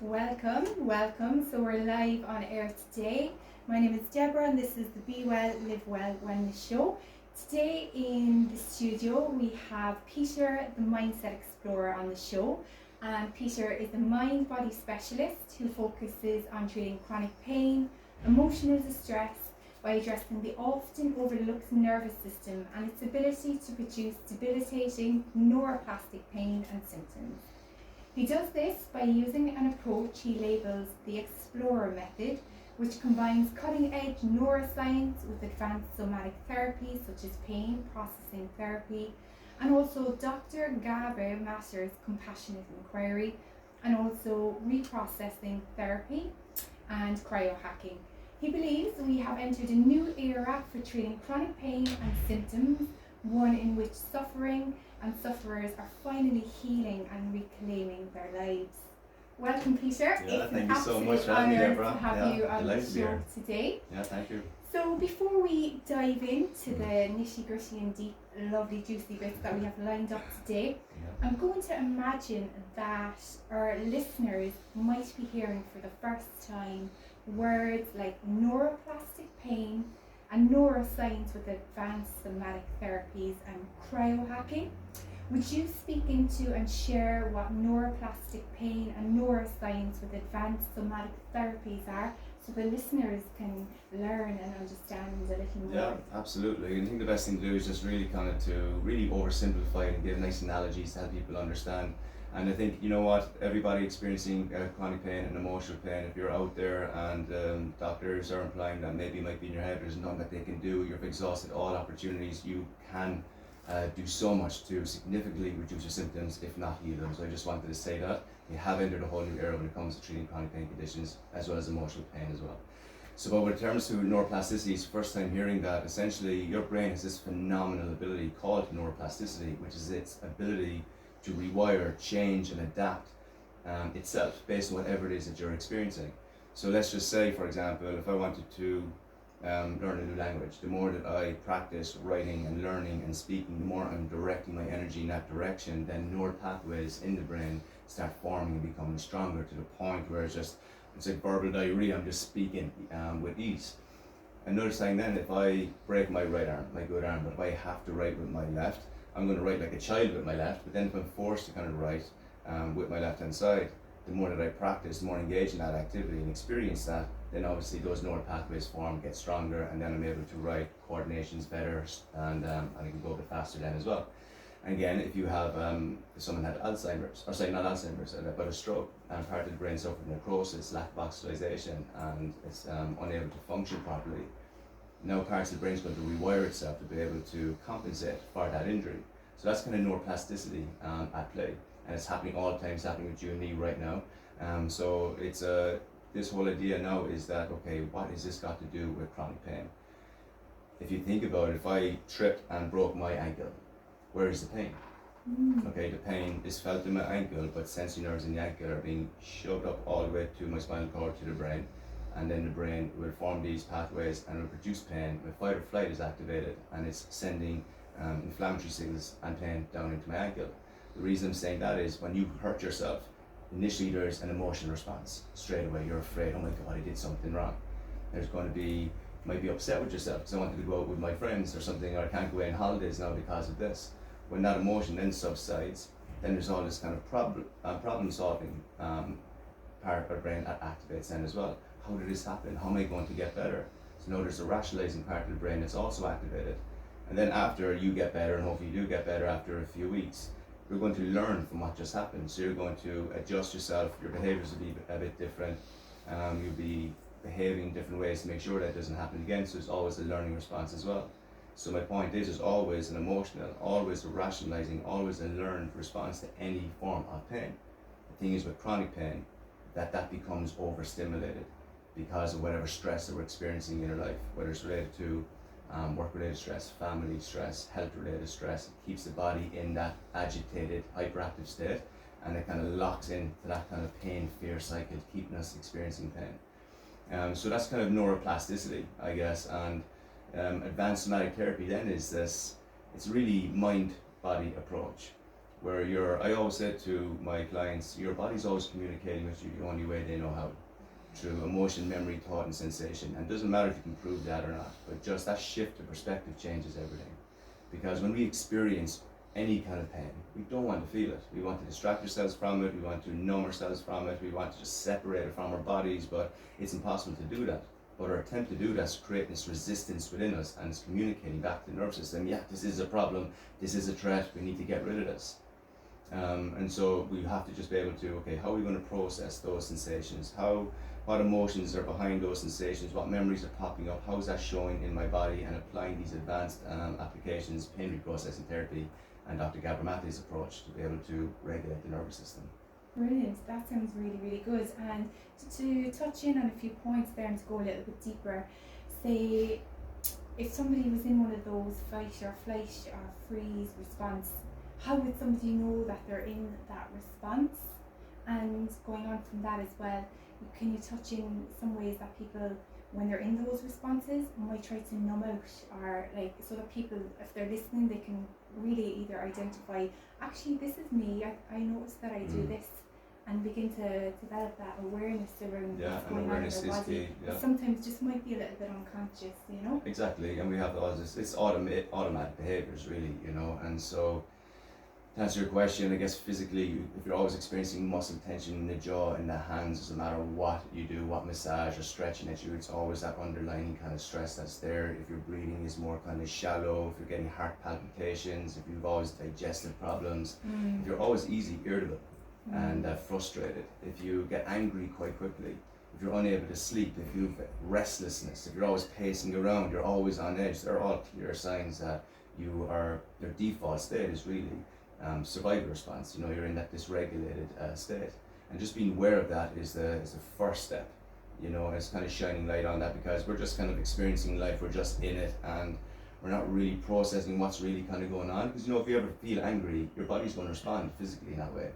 welcome. So we're live on air today. My name is Deborah and this is the Be Well, Live Well Wellness Show. Today in the studio we have Peter, the Mindset Explorer, on the show. And Peter is a mind-body specialist who focuses on treating chronic pain, emotional distress, by addressing the often overlooked nervous system and its ability to produce debilitating neuroplastic pain and symptoms. He does this by using an approach he labels the Explorer method, which combines cutting-edge neuroscience with advanced somatic therapies such as pain processing therapy, and also Dr. Gabor Maté's compassionate inquiry, and also reprocessing therapy and cryohacking. He believes we have entered a new era for treating chronic pain and symptoms, one in which suffering and sufferers are finally healing and reclaiming their lives. Welcome, Peter. Yeah, thank you so much for having me, Deborah. To have you on the show today. Yeah, thank you. So before we dive into the nitty-gritty and deep, lovely, juicy bits that we have lined up today, I'm going to imagine that our listeners might be hearing for the first time words like neuroplastic pain and neuroscience with advanced somatic therapies and cryohacking. Would you speak into and share what neuroplastic pain and neuroscience with advanced somatic therapies are, so the listeners can learn and understand a little more? Yeah, absolutely. And I think the best thing to do is just really really oversimplify it and give nice analogies to help people understand. And I think, you know what, everybody experiencing chronic pain and emotional pain, if you're out there and doctors are implying that maybe it might be in your head, there's nothing that they can do, you've exhausted all opportunities, you can do so much to significantly reduce your symptoms, if not heal them. So I just wanted to say that we have entered a whole new era when it comes to treating chronic pain conditions as well as emotional pain as well. So but when it comes to neuroplasticity, it's the first time hearing that essentially your brain has this phenomenal ability called neuroplasticity, which is its ability to rewire, change and adapt itself based on whatever it is that you're experiencing. So let's just say, for example, if I wanted to learn a new language, the more that I practice writing and learning and speaking, the more I'm directing my energy in that direction, then neural pathways in the brain start forming and becoming stronger to the point where it's like verbal diarrhea, I'm just speaking with ease. Another thing then, if I break my right arm, my good arm, but if I have to write with my left, I'm going to write like a child with my left, but then if I'm forced to kind of write with my left hand side, the more that I practice, the more engaged in that activity and experience that, then obviously those neural pathways form, get stronger, and then I'm able to write, coordination's better, and I can go a bit faster then as well. And again, if you have, if someone had Alzheimer's, or sorry, not Alzheimer's, but a stroke, and part of the brain suffered necrosis, lack of oxidation, and it's unable to function properly, now parts of the brain is going to rewire itself to be able to compensate for that injury. So that's kind of neuroplasticity at play, and it's happening all the time. It's happening with you and me right now. So it's this whole idea now is that, okay, what has this got to do with chronic pain? If you think about it, if I tripped and broke my ankle, where is the pain? Okay, the pain is felt in my ankle, but sensory nerves in the ankle are being shoved up all the way to my spinal cord, to the brain. And then the brain will form these pathways and will produce pain. My fight or flight is activated and it's sending inflammatory signals and pain down into my ankle. The reason I'm saying that is when you hurt yourself, initially there's an emotional response. Straight away you're afraid, oh my God, I did something wrong. There's going to be, you might be upset with yourself because I wanted to go out with my friends or something, or I can't go away on holidays now because of this. When that emotion then subsides, then there's all this kind of problem solving part of our brain that activates then as well. How did this happen? How am I going to get better? So now there's a rationalizing part of the brain that's also activated. And then after you get better, and hopefully you do get better after a few weeks, you're going to learn from what just happened. So you're going to adjust yourself, your behaviors will be a bit different. You'll be behaving in different ways to make sure that doesn't happen again. So there's always a learning response as well. So my point is, there's always an emotional, always a rationalizing, always a learned response to any form of pain. The thing is with chronic pain, that becomes overstimulated because of whatever stress that we're experiencing in our life, whether it's related to work-related stress, family stress, health-related stress. It keeps the body in that agitated, hyperactive state, and it kind of locks into that kind of pain, fear cycle, keeping us experiencing pain. So that's kind of neuroplasticity, I guess, and advanced somatic therapy then is this, it's really mind-body approach. where I always said to my clients, your body's always communicating with you the only way they know how, through emotion, memory, thought, and sensation. And it doesn't matter if you can prove that or not, but just that shift of perspective changes everything. Because when we experience any kind of pain, we don't want to feel it. We want to distract ourselves from it, we want to numb ourselves from it, we want to just separate it from our bodies, but it's impossible to do that. But our attempt to do that is creating this resistance within us, and it's communicating back to the nervous system, yeah, this is a problem, this is a threat, we need to get rid of this. And so we have to just be able to, okay, how are we going to process those sensations? What emotions are behind those sensations? What memories are popping up? How is that showing in my body? And applying these advanced applications, pain reprocessing therapy, and Dr. Gabor Maté's approach to be able to regulate the nervous system. Brilliant, that sounds really, really good. And to touch in on a few points there and to go a little bit deeper, say if somebody was in one of those fight or flight or freeze response, how would somebody know that they're in that response? And going on from that as well, can you touch in some ways that people, when they're in those responses, might try to numb out, or like, so that people, if they're listening, they can really either identify, actually this is me, I noticed that I do this, and begin to develop that awareness around what's going on in their body. But sometimes just might be a little bit unconscious, you know? Exactly, and we have all this, it's automatic behaviors really, you know, and so to answer your question, I guess physically, if you're always experiencing muscle tension in the jaw, in the hands, doesn't matter what you do, what massage or stretching that you do, it's always that underlying kind of stress that's there. If your breathing is more kind of shallow, if you're getting heart palpitations, if you've always digestive problems, if you're always easily irritable and frustrated, if you get angry quite quickly, if you're unable to sleep, if you've restlessness, if you're always pacing around, you're always on edge, they're all clear signs that your default state is really survival response. You know, you're in that dysregulated state, and just being aware of that is the first step. You know, it's kind of shining light on that, because we're just kind of experiencing life, we're just in it, and we're not really processing what's really kind of going on. Because you know, if you ever feel angry, your body's going to respond physically in that way.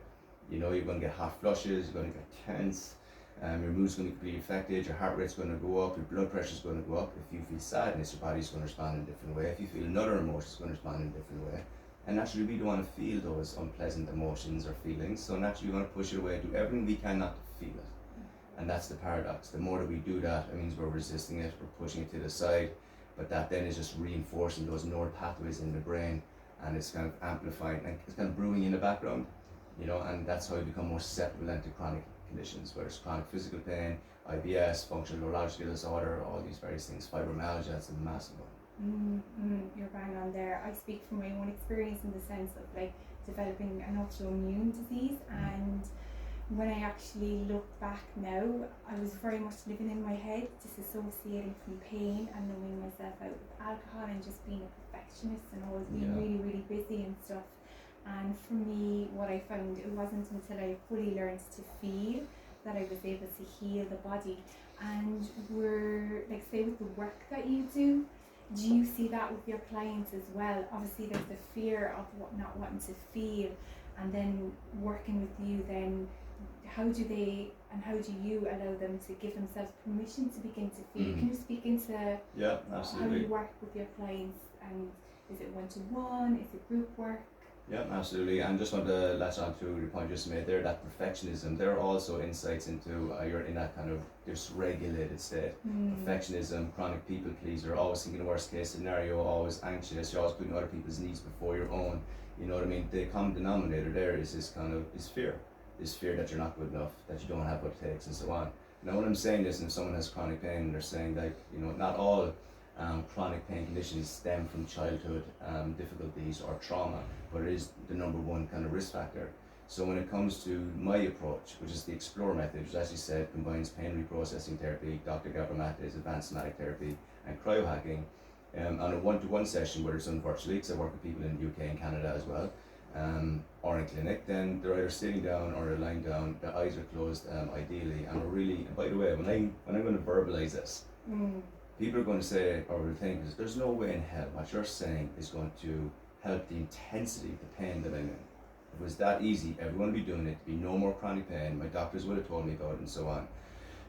You know, you're going to get hot flushes, you're going to get tense, your mood's going to be completely affected, your heart rate's going to go up, your blood pressure's going to go up. If you feel sadness, your body's going to respond in a different way. If you feel another emotion, it's going to respond in a different way. And naturally, we don't want to feel those unpleasant emotions or feelings, so naturally we want to push it away, do everything we can not to feel it. And that's the paradox. The more that we do that, it means we're resisting it, we're pushing it to the side, but that then is just reinforcing those neural pathways in the brain, and it's kind of amplifying, and it's kind of brewing in the background, you know, and that's how we become more susceptible to chronic conditions, whether it's chronic physical pain, IBS, functional neurological disorder, all these various things, fibromyalgia, that's a massive one. You're bang on there. I speak from my own experience in the sense of like developing an autoimmune disease, and when I actually look back now, I was very much living in my head, disassociating from pain and numbing myself out with alcohol and just being a perfectionist and always being really, really busy and stuff. And for me, what I found, it wasn't until I fully learned to feel that I was able to heal the body. And we're, like, say with the work that you do you see that with your clients as well? Obviously there's the fear of not wanting to feel, and then working with you, then how do you allow them to give themselves permission to begin to feel? Can you speak into how you work with your clients, and is it one-to-one, is it group work? Yeah, absolutely. And just want to latch on to the point you just made there, that perfectionism, there are also insights into you're in that kind of dysregulated state. Perfectionism, chronic people pleaser, always thinking the worst case scenario, always anxious, you're always putting other people's needs before your own. You know what I mean? The common denominator there is this kind of fear that you're not good enough, that you don't have what it takes, and so on. Now when I'm saying this, and if someone has chronic pain, they're saying like, you know, not all chronic pain conditions stem from childhood difficulties or trauma, but it is the number one kind of risk factor. So when it comes to my approach, which is the Explore method, which as you said combines pain reprocessing therapy, Dr. Gabor Maté's advanced somatic therapy, and cryohacking, on a one-to-one session, whether it's done virtually, because I work with people in the UK and Canada as well, or in clinic, then they're either sitting down or they're lying down, their eyes are closed ideally, and we're really, and by the way, when I'm going to verbalize this, people are going to say, or will think, there's no way in hell what you're saying is going to help the intensity of the pain that I'm in. If it was that easy, everyone would be doing it, there'd be no more chronic pain, my doctors would have told me about it, and so on.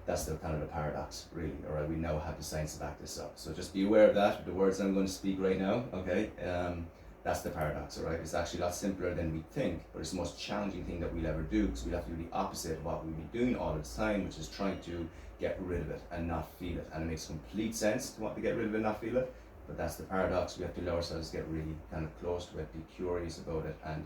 That's the kind of a paradox, really, or we now have the science to back this up. So just be aware of that, the words I'm going to speak right now, okay? That's the paradox, all right? It's actually a lot simpler than we think, but it's the most challenging thing that we'll ever do, because we'll have to do the opposite of what we'll be doing all the time, which is trying to get rid of it and not feel it. And it makes complete sense to want to get rid of it and not feel it, but that's the paradox. We have to allow ourselves to get really kind of close to it, be curious about it, and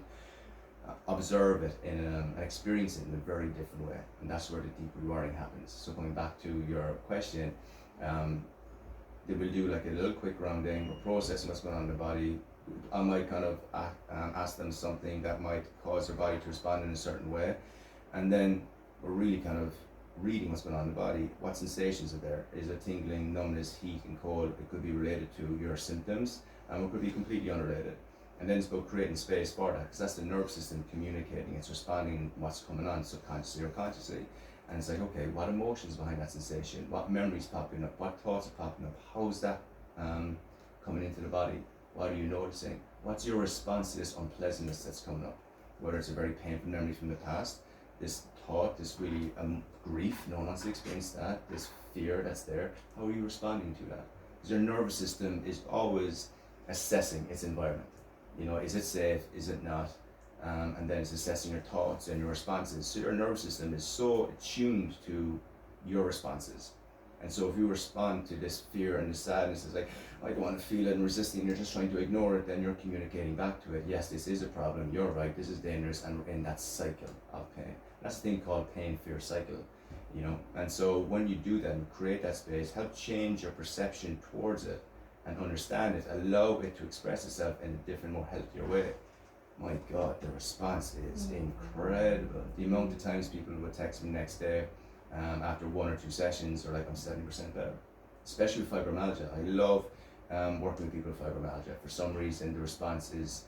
observe it and experience it in a very different way. And that's where the deep rewiring happens. So coming back to your question, they will do like a little quick grounding. We're processing what's going on in the body. I might kind of ask them something that might cause their body to respond in a certain way, and then we're really kind of reading what's going on in the body. What sensations are there? Is it tingling, numbness, heat and cold? It could be related to your symptoms, and it could be completely unrelated. And then it's about creating space for that, because that's the nervous system communicating. It's responding to what's coming on subconsciously or consciously. And it's like, okay, what emotions behind that sensation? What memories popping up? What thoughts are popping up? How's that coming into the body? What are you noticing? What's your response to this unpleasantness that's coming up? Whether it's a very painful memory from the past, this thought, this really grief, no one wants to experience that, this fear that's there, how are you responding to that? Because your nervous system is always assessing its environment. You know, is it safe, is it not? And then it's assessing your thoughts and your responses. So your nervous system is so attuned to your responses. And so if you respond to this fear and this sadness, it's like, I don't want to feel it and resisting, and you're just trying to ignore it, then you're communicating back to it, yes, this is a problem, you're right, this is dangerous, and we're in that cycle of pain. That's a thing called pain-fear cycle, you know. And so when you do that and create that space, help change your perception towards it and understand it, allow it to express itself in a different, more healthier way. My God, the response is incredible. The amount of times people would text me next day after 1 or 2 sessions, are like, I'm 70% better. Especially with fibromyalgia. I love working with people with fibromyalgia. For some reason, the response is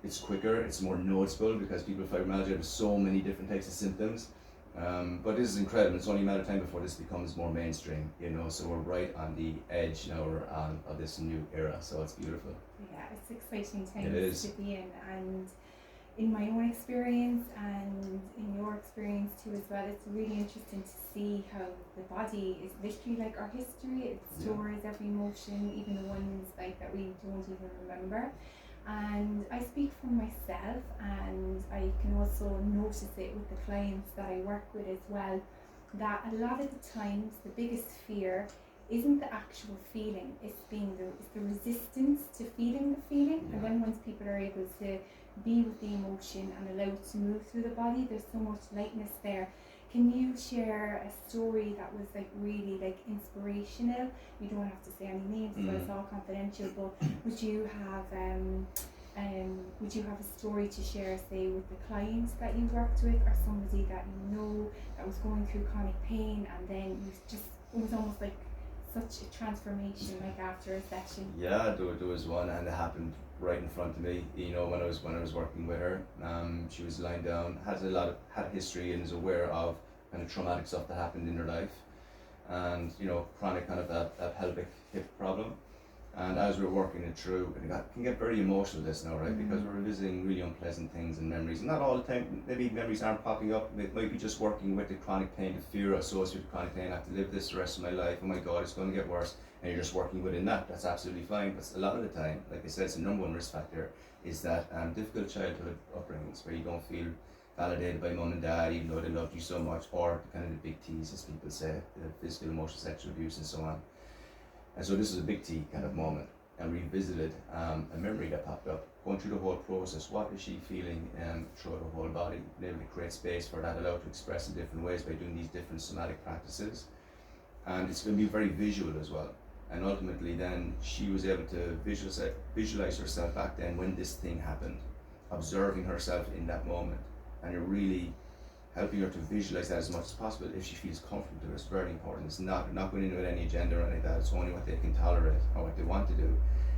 it's quicker, it's more noticeable, because people with fibromyalgia have so many different types of symptoms. But this is incredible. It's only a matter of time before this becomes more mainstream, you know. So we're right on the edge now of this new era. So it's beautiful. Yeah, it's exciting times to be in, and in my own experience and in your experience too as well, it's really interesting to see how the body is literally like our history. It stores every emotion, even the ones like that we don't even remember. And I speak for myself, and I can also notice it with the clients that I work with as well, that a lot of the times the biggest fear isn't the actual feeling, it's the resistance to feeling the feeling. And then once people are able to be with the emotion and allow it to move through the body, there's so much lightness there. Can you share a story that was like really like inspirational? You don't have to say any names, but it's all confidential. But would you have a story to share, say, with the clients that you worked with, or somebody that you know that was going through chronic pain, and then it was almost like such a transformation, like after a session? Yeah, there was one, and it happened right in front of me. You know, when I was working with her, she was lying down, had a history, and is aware of kind of traumatic stuff that happened in her life, and you know, chronic kind of a pelvic hip problem. And as we're working it through, it can get very emotional this now, right? Because we're revisiting really unpleasant things and memories. Not all the time, maybe memories aren't popping up. It might be just working with the chronic pain, the fear associated with chronic pain. I have to live this the rest of my life. Oh my God, it's going to get worse. And you're just working within that. That's absolutely fine. But a lot of the time, like I said, it's the number one risk factor is that difficult childhood upbringings where you don't feel validated by mom and dad, even though they loved you so much, or kind of the big T's, as people say, the physical, emotional, sexual abuse, and so on. And so this was a big T kind of moment, and revisited a memory that popped up, going through the whole process. What is she feeling throughout her whole body? Being able to create space for that, allow to express in different ways by doing these different somatic practices. And it's going to be very visual as well. And ultimately then she was able to visualize herself back then when this thing happened, observing herself in that moment. And you're really helping her to visualize that as much as possible if she feels comfortable to it. It's very important. It's not going into any agenda or anything like that. It's only what they can tolerate or what they want to do.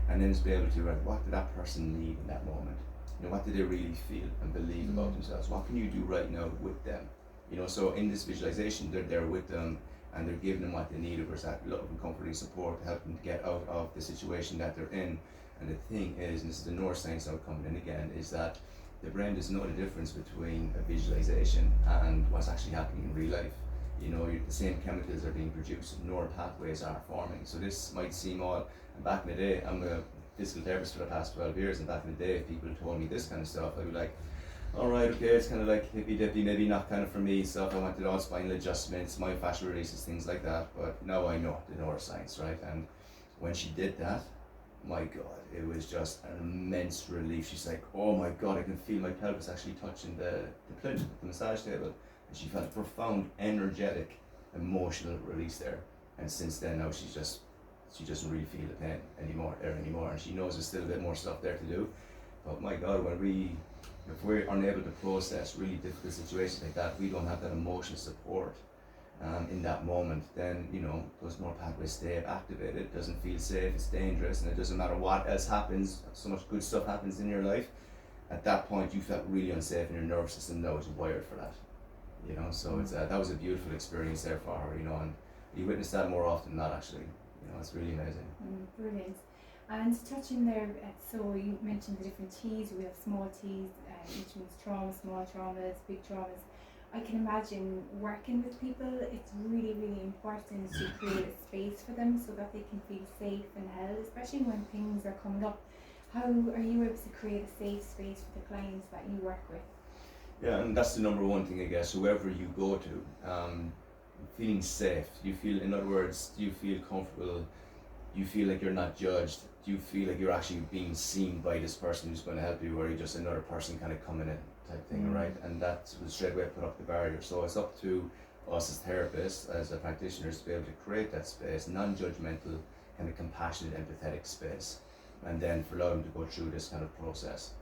And then it's be able to, like, what did that person need in that moment? You know, what did they really feel and believe about themselves? What can you do right now with them? You know, so in this visualization, they're there with them and they're giving them what they need. It was that love and comforting support to help them to get out of the situation that they're in. And the thing is, and this is the neuroscience now coming in again, is that the brain doesn't know the difference between a visualization and what's actually happening in real life. You know, the same chemicals are being produced, neural pathways are forming. So this might seem all, and back in the day, I'm a physical therapist for the past 12 years, and back in the day, if people told me this kind of stuff, I'd be like, all right, okay, it's kind of like hippy dippy, maybe not kind of for me stuff. I wanted all spinal adjustments, myofascial releases, things like that. But now I know the neuroscience, right? And when she did that, my God, it was just an immense relief. She's like, oh my God, I can feel my pelvis actually touching the plinth, the massage table. And she felt a profound, energetic, emotional release there. And since then, now she doesn't really feel the pain anymore, and she knows there's still a bit more stuff there to do. But my God, if we're unable to process really difficult situations like that, we don't have that emotional support in that moment, then those neural pathways stay activated. It doesn't feel safe, it's dangerous, and it doesn't matter what else happens, so much good stuff happens in your life. At that point, you felt really unsafe, and your nervous system now is wired for that. So it's that was a beautiful experience there for her. And you witness that more often than not, actually. It's really amazing. Brilliant. And touching there, so you mentioned the different T's. We have small T's, which means trauma, small traumas, big traumas. I can imagine working with people, it's really, really important to create a space for them so that they can feel safe and held, especially when things are coming up. How are you able to create a safe space for the clients that you work with? Yeah, and that's the number one thing, I guess. Whoever you go to, feeling safe. In other words, do you feel comfortable? Do you feel like you're not judged? Do you feel like you're actually being seen by this person who's going to help you, or are you just another person kind of coming in type thing, right? And that will straight away put up the barrier. So it's up to us as therapists, as practitioners, to be able to create that space, non-judgmental, kind of compassionate, empathetic space, and then for allow them to go through this kind of process.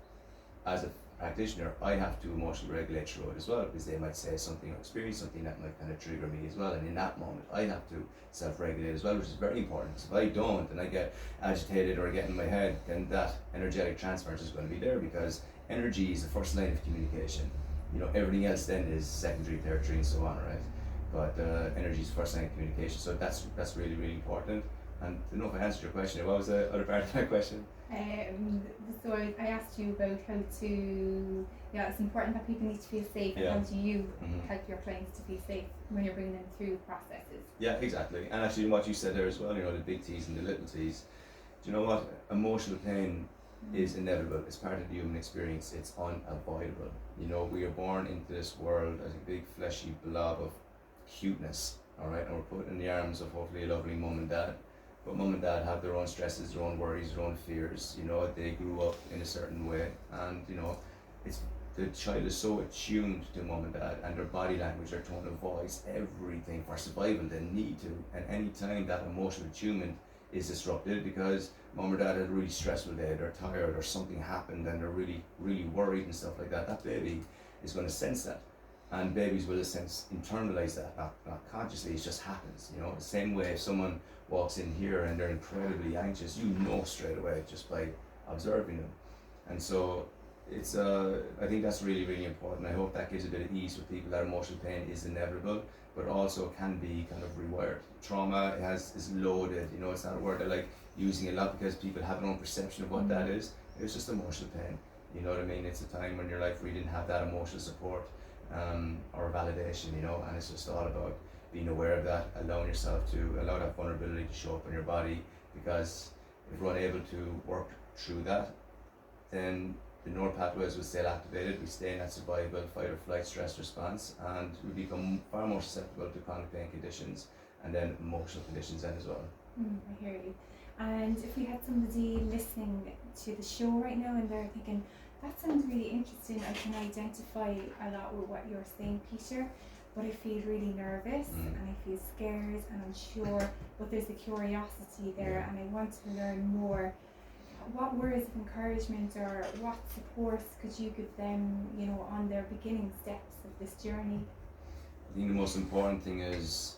As a practitioner, I have to emotionally regulate through it as well, because they might say something or experience something that might kind of trigger me as well, and in that moment I have to self-regulate as well, which is very important. Because if I don't, and I get agitated or I get in my head, then that energetic transference is going to be there, because energy is the first line of communication. Everything else then is secondary, tertiary, and so on, right? But energy is the first line of communication, so that's really, really important. And I don't know if I answered your question. What was the other part of my question? So I asked you about how to, it's important that people need to feel safe, and how do you help your clients to feel safe when you're bringing them through processes? Yeah, exactly. And actually what you said there as well, the big T's and the little T's. Do you know what? Emotional pain is inevitable. It's part of the human experience. It's unavoidable. We are born into this world as a big fleshy blob of cuteness, all right? And we're put in the arms of hopefully a lovely mum and dad. But mum and dad have their own stresses, their own worries, their own fears. They grew up in a certain way, and it's the child is so attuned to mum and dad and their body language, their tone of voice, everything for survival. They need to, and any time that emotional attunement is disrupted because mum or dad had a really stressful day, they're tired or something happened and they're really, really worried and stuff like that, that baby is going to sense that. And babies will, in a sense, internalize that, not consciously, it just happens. The same way if someone walks in here and they're incredibly anxious, straight away just by observing them. And so it's I think that's really, really important. I hope that gives a bit of ease with people that emotional pain is inevitable, but also can be kind of rewired. Trauma is loaded, it's not a word I like using a lot because people have their own perception of what that is. It's just emotional pain. You know what I mean? It's a time when your life really didn't have that emotional support or validation, and it's just all about being aware of that, allowing yourself to allow that vulnerability to show up in your body, because if we're unable to work through that, then the neural pathways will stay activated, we stay in that survival, fight or flight stress response, and we become far more susceptible to chronic pain conditions and then emotional conditions then as well. I hear you. And if we had somebody listening to the show right now and they're thinking, that sounds really interesting, I can identify a lot with what you're saying, Peter, but I feel really nervous and I feel scared and unsure, but there's a curiosity there and I want to learn more. What words of encouragement or what supports could you give them, on their beginning steps of this journey? I think the most important thing is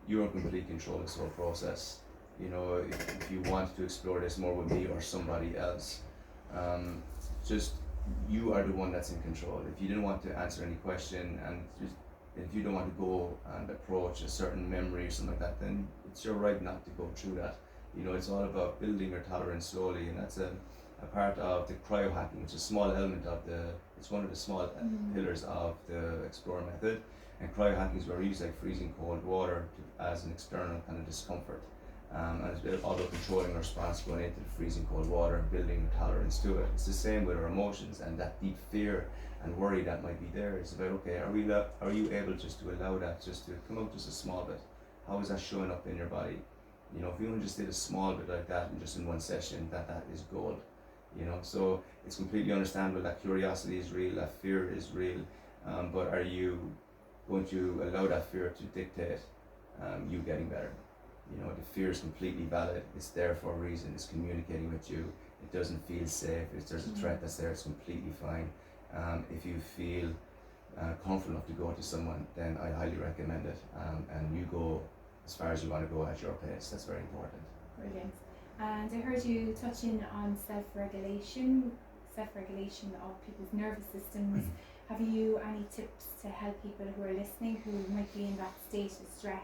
you're in complete control of this whole process. If you want to explore this more with me or somebody else, just you are the one that's in control. If you didn't want to answer any question, and if you don't want to go and approach a certain memory or something like that, then it's your right not to go through that. It's all about building your tolerance slowly, and that's a part of the cryohacking, which is a small element of it's one of the small pillars of the Explore method. And cryohacking is where we use like freezing cold water as an external kind of discomfort. And it's about auto controlling our response going into the freezing cold water and building a tolerance to it. It's the same with our emotions and that deep fear and worry that might be there. It's about, okay, are you able just to allow that just to come out just a small bit? How is that showing up in your body? You know, if you only just did a small bit like that and just in one session, that is gold. You know, so it's completely understandable that curiosity is real, that fear is real, but are you going to allow that fear to dictate you getting better? You know, the fear is completely valid. It's there for a reason. It's communicating with you. It doesn't feel safe. If there's a threat that's there, it's completely fine. If you feel comfortable enough to go to someone, then I highly recommend it. And you go as far as you want to go at your pace. That's very important. Brilliant. And I heard you touching on self-regulation of people's nervous systems. Have you any tips to help people who are listening who might be in that state of stress?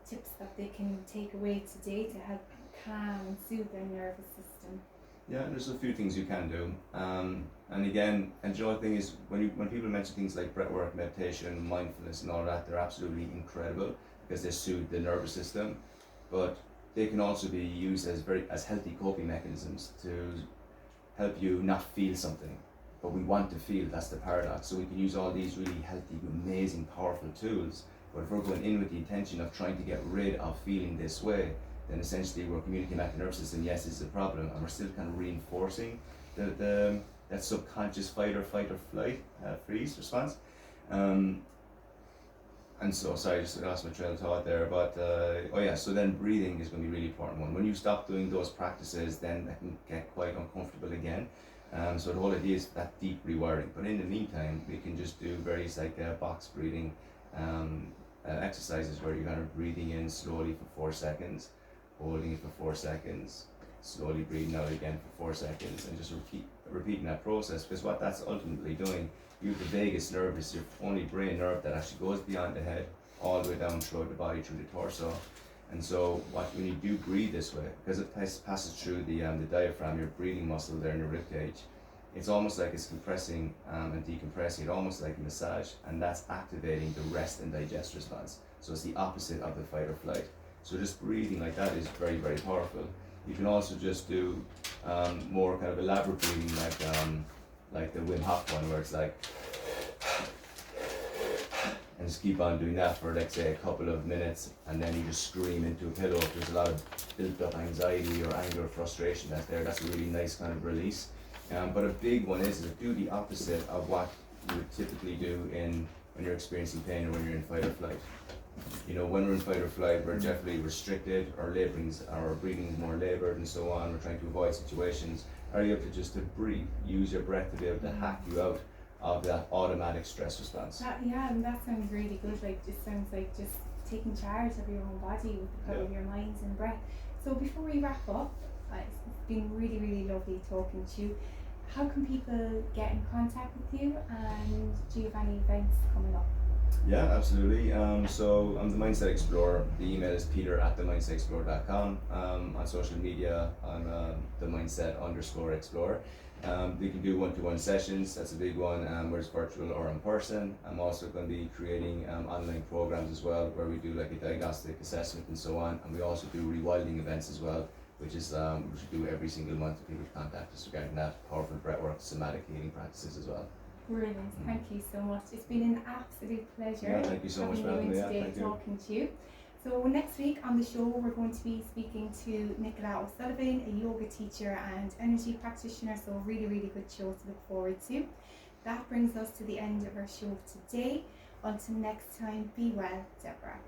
Tips that they can take away today to help calm and soothe their nervous system? Yeah, there's a few things you can do. And again, and the other thing is when people mention things like breathwork, meditation, mindfulness and all that, they're absolutely incredible because they soothe the nervous system. But they can also be used as healthy coping mechanisms to help you not feel something. But we want to feel, that's the paradox. So we can use all these really healthy, amazing, powerful tools. But if we're going in with the intention of trying to get rid of feeling this way, then essentially we're communicating back to the nervous system, yes, it's a problem, and we're still kind of reinforcing that subconscious fight or flight freeze response. And so, sorry, I just lost my trail of thought there, but so then breathing is going to be a really important one. When you stop doing those practices, then that can get quite uncomfortable again. So the whole idea is that deep rewiring. But in the meantime, we can just do various box breathing exercises where you're kind of breathing in slowly for 4 seconds, holding it for 4 seconds, slowly breathing out again for 4 seconds, and just repeating that process. Because what that's ultimately doing, you have the vagus nerve is your only brain nerve that actually goes beyond the head, all the way down through the body, through the torso. And so when you do breathe this way, because it passes through the diaphragm, your breathing muscle there in your rib cage, it's almost like it's compressing and decompressing it, almost like a massage, and that's activating the rest and digest response. So it's the opposite of the fight or flight. So just breathing like that is very, very powerful. You can also just do more kind of elaborate breathing, like the Wim Hof one, where it's like, and just keep on doing that for, like, say, a couple of minutes, and then you just scream into a pillow if there's a lot of built up anxiety or anger or frustration that's there. That's a really nice kind of release. But a big one is to do the opposite of what you would typically do when you're experiencing pain or when you're in fight or flight. You know, when we're in fight or flight, we're definitely restricted, our breathing is more labored and so on. We're trying to avoid situations. Are you able to just to breathe, use your breath to be able to hack you out of that automatic stress response? And that sounds really good. Like, it sounds like just taking charge of your own body with the power of your minds and breath. So before we wrap up, it's been really, really lovely talking to you. How can people get in contact with you, and do you have any events coming up? Yeah, absolutely. So I'm the Mindset Explorer. The email is peter@themindsetexplorer.com. On social media, I'm the Mindset_Explorer. We can do one-to-one sessions. That's a big one, whether it's virtual or in person. I'm also going to be creating online programs as well, where we do like a diagnostic assessment and so on. And we also do rewilding events as well, which we do every single month for people to contact us regarding that. Powerful breathwork, somatic healing practices as well. Brilliant, thank you so much. It's been an absolute pleasure. Yeah, thank you so much for having me. Today, talking to you. So next week on the show, we're going to be speaking to Nicola O'Sullivan, a yoga teacher and energy practitioner. So really, really good show to look forward to. That brings us to the end of our show today. Until next time, be well, Deborah.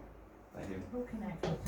Thank you. Who can I talk